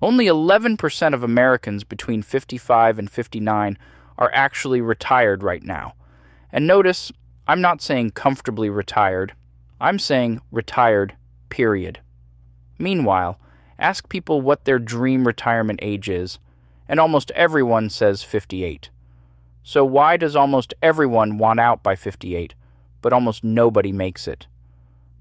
Only 11% of Americans between 55 and 59 are actually retired right now. And notice, I'm not saying comfortably retired. I'm saying retired, period. Meanwhile, ask people what their dream retirement age is, and almost everyone says 58. So why does almost everyone want out by 58, but almost nobody makes it?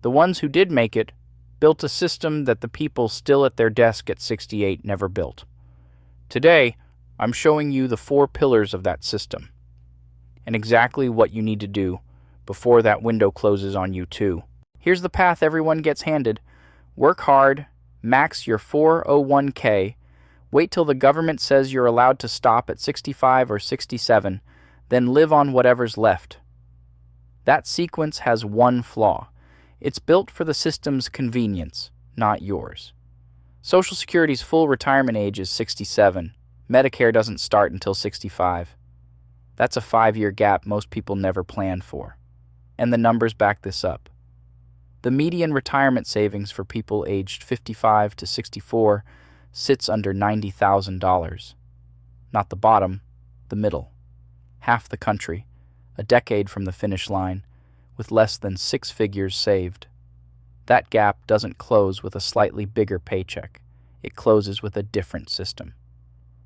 The ones who did make it built a system that the people still at their desk at 68 never built. Today, I'm showing you the 4 pillars of that system, and exactly what you need to do before that window closes on you too. Here's the path everyone gets handed. Work hard, max your 401k, wait till the government says you're allowed to stop at 65 or 67, then live on whatever's left. That sequence has one flaw. It's built for the system's convenience, not yours. Social Security's full retirement age is 67. Medicare doesn't start until 65. That's a 5-year gap most people never plan for. And the numbers back this up. The median retirement savings for people aged 55 to 64 sits under $90,000. Not the bottom, the middle. Half the country, a decade from the finish line, with less than 6 figures saved. That gap doesn't close with a slightly bigger paycheck. It closes with a different system.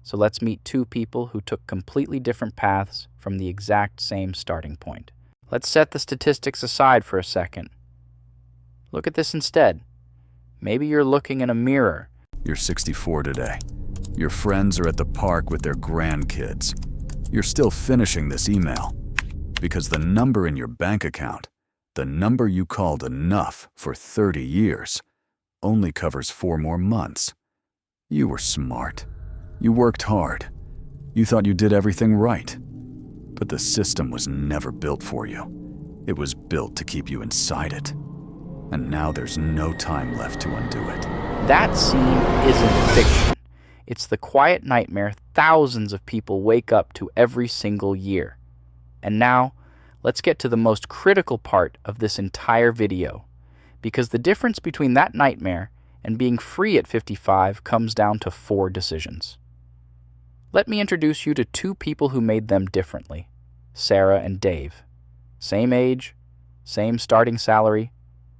So let's meet 2 people who took completely different paths from the exact same starting point. Let's set the statistics aside for a second. Look at this instead. Maybe you're looking in a mirror. You're 64 today. Your friends are at the park with their grandkids. You're still finishing this email because the number in your bank account, the number you called enough for 30 years, only covers 4 more months. You were smart. You worked hard. You thought you did everything right. But the system was never built for you. It was built to keep you inside it. And now there's no time left to undo it. That scene isn't fiction. It's the quiet nightmare thousands of people wake up to every single year. And now, let's get to the most critical part of this entire video, because the difference between that nightmare and being free at 55 comes down to 4 decisions. Let me introduce you to 2 people who made them differently, Sarah and Dave. Same age, same starting salary,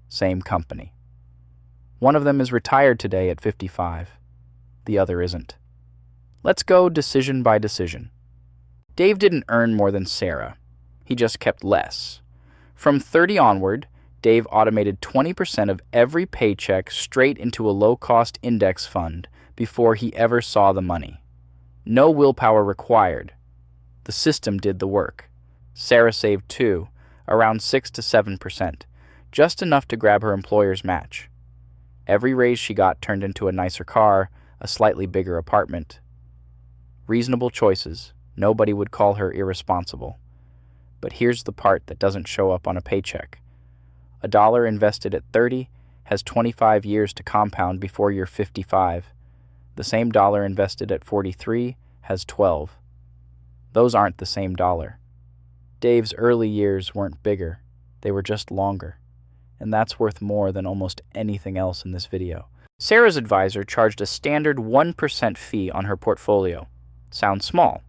same company. One of them is retired today at 55. The other isn't. Let's go decision by decision. Dave didn't earn more than Sarah. He just kept less. From 30 onward, Dave automated 20% of every paycheck straight into a low-cost index fund before he ever saw the money. No willpower required. The system did the work. Sarah saved too, around 6 to 7%, just enough to grab her employer's match. Every raise she got turned into a nicer car, a slightly bigger apartment. Reasonable choices. Nobody would call her irresponsible. But here's the part that doesn't show up on a paycheck. A dollar invested at 30 has 25 years to compound before you're 55. The same dollar invested at 43 has 12. Those aren't the same dollar. Dave's early years weren't bigger. They were just longer. And that's worth more than almost anything else in this video. Sarah's advisor charged a standard 1% fee on her portfolio. Sounds small.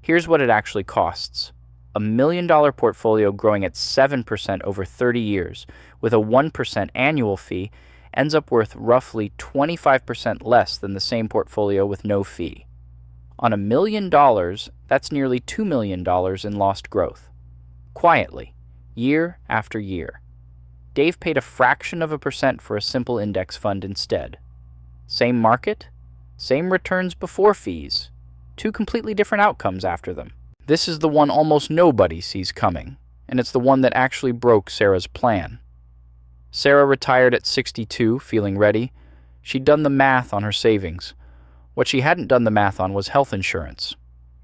Here's what it actually costs. A $1 million portfolio growing at 7% over 30 years with a 1% annual fee ends up worth roughly 25% less than the same portfolio with no fee. On $1 million, that's nearly $2 million in lost growth. Quietly, year after year. Dave paid a fraction of a percent for a simple index fund instead. Same market, same returns before fees, 2 completely different outcomes after them. This is the one almost nobody sees coming, and it's the one that actually broke Sarah's plan. Sarah retired at 62, feeling ready. She'd done the math on her savings. What she hadn't done the math on was health insurance,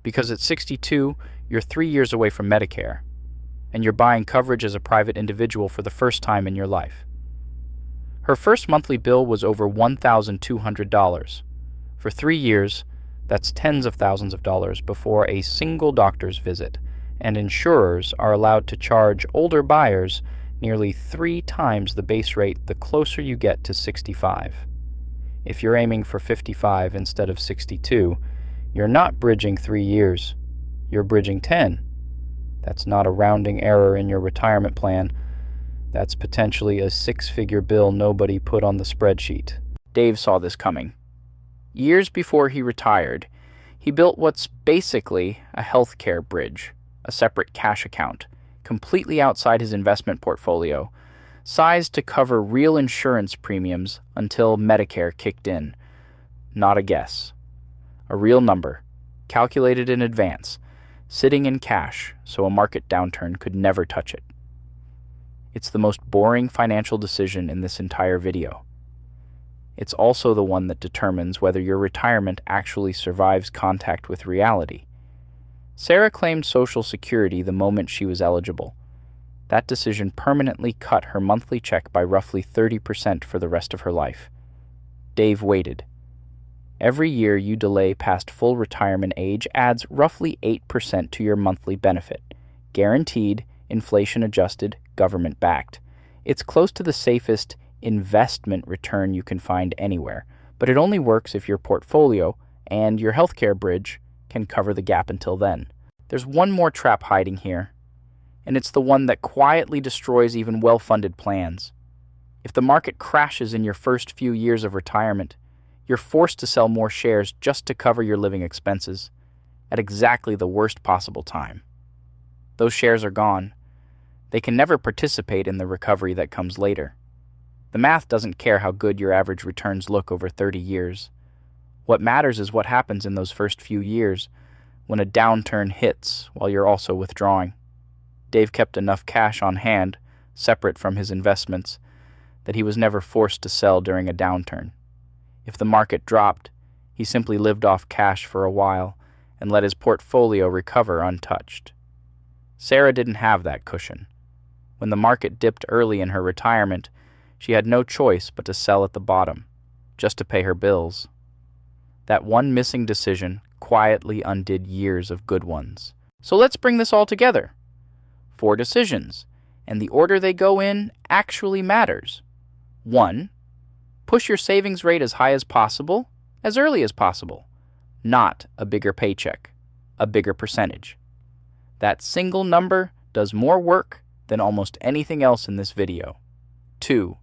because at 62, you're 3 years away from Medicare, and you're buying coverage as a private individual for the first time in your life. Her first monthly bill was over $1,200. For 3 years, that's tens of thousands of dollars before a single doctor's visit, and insurers are allowed to charge older buyers nearly 3 times the base rate the closer you get to 65. If you're aiming for 55 instead of 62, you're not bridging 3 years, you're bridging 10. That's not a rounding error in your retirement plan. That's potentially a six-figure bill nobody put on the spreadsheet. Dave saw this coming. Years before he retired, he built what's basically a healthcare bridge, a separate cash account, completely outside his investment portfolio, sized to cover real insurance premiums until Medicare kicked in. Not a guess. A real number, calculated in advance, sitting in cash so a market downturn could never touch it. It's the most boring financial decision in this entire video. It's also the one that determines whether your retirement actually survives contact with reality. Sarah claimed Social Security the moment she was eligible. That decision permanently cut her monthly check by roughly 30% for the rest of her life. Dave waited. Every year you delay past full retirement age adds roughly 8% to your monthly benefit. Guaranteed, inflation-adjusted, government-backed. It's close to the safest investment return you can find anywhere, but it only works if your portfolio and your healthcare bridge can cover the gap until then. There's one more trap hiding here, and it's the one that quietly destroys even well-funded plans. If the market crashes in your first few years of retirement, you're forced to sell more shares just to cover your living expenses at exactly the worst possible time. Those shares are gone. They can never participate in the recovery that comes later. The math doesn't care how good your average returns look over 30 years. What matters is what happens in those first few years when a downturn hits while you're also withdrawing. Dave kept enough cash on hand, separate from his investments, that he was never forced to sell during a downturn. If the market dropped, he simply lived off cash for a while and let his portfolio recover untouched. Sarah didn't have that cushion. When the market dipped early in her retirement, she had no choice but to sell at the bottom, just to pay her bills. That one missing decision quietly undid years of good ones. So let's bring this all together. 4 decisions, and the order they go in actually matters. 1. Push your savings rate as high as possible, as early as possible. Not a bigger paycheck, a bigger percentage. That single number does more work than almost anything else in this video. 2.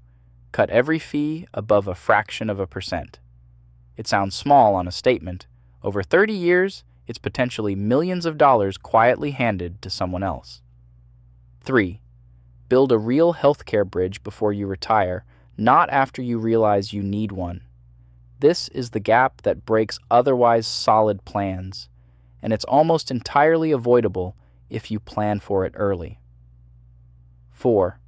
Cut every fee above a fraction of a percent. It sounds small on a statement. Over 30 years, it's potentially millions of dollars quietly handed to someone else. 3. Build a real healthcare bridge before you retire, not after you realize you need one. This is the gap that breaks otherwise solid plans, and it's almost entirely avoidable if you plan for it early. 4.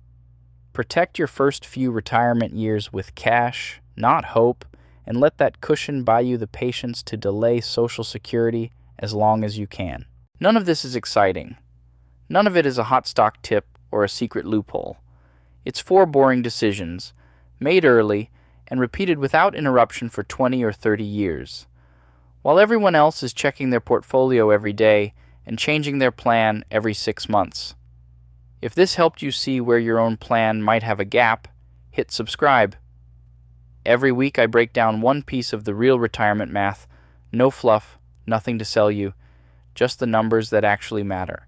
Protect your first few retirement years with cash, not hope, and let that cushion buy you the patience to delay Social Security as long as you can. None of this is exciting. None of it is a hot stock tip or a secret loophole. It's 4 boring decisions, made early and repeated without interruption for 20 or 30 years. While everyone else is checking their portfolio every day and changing their plan every 6 months. If this helped you see where your own plan might have a gap, hit subscribe. Every week I break down one piece of the real retirement math. No fluff, nothing to sell you, just the numbers that actually matter.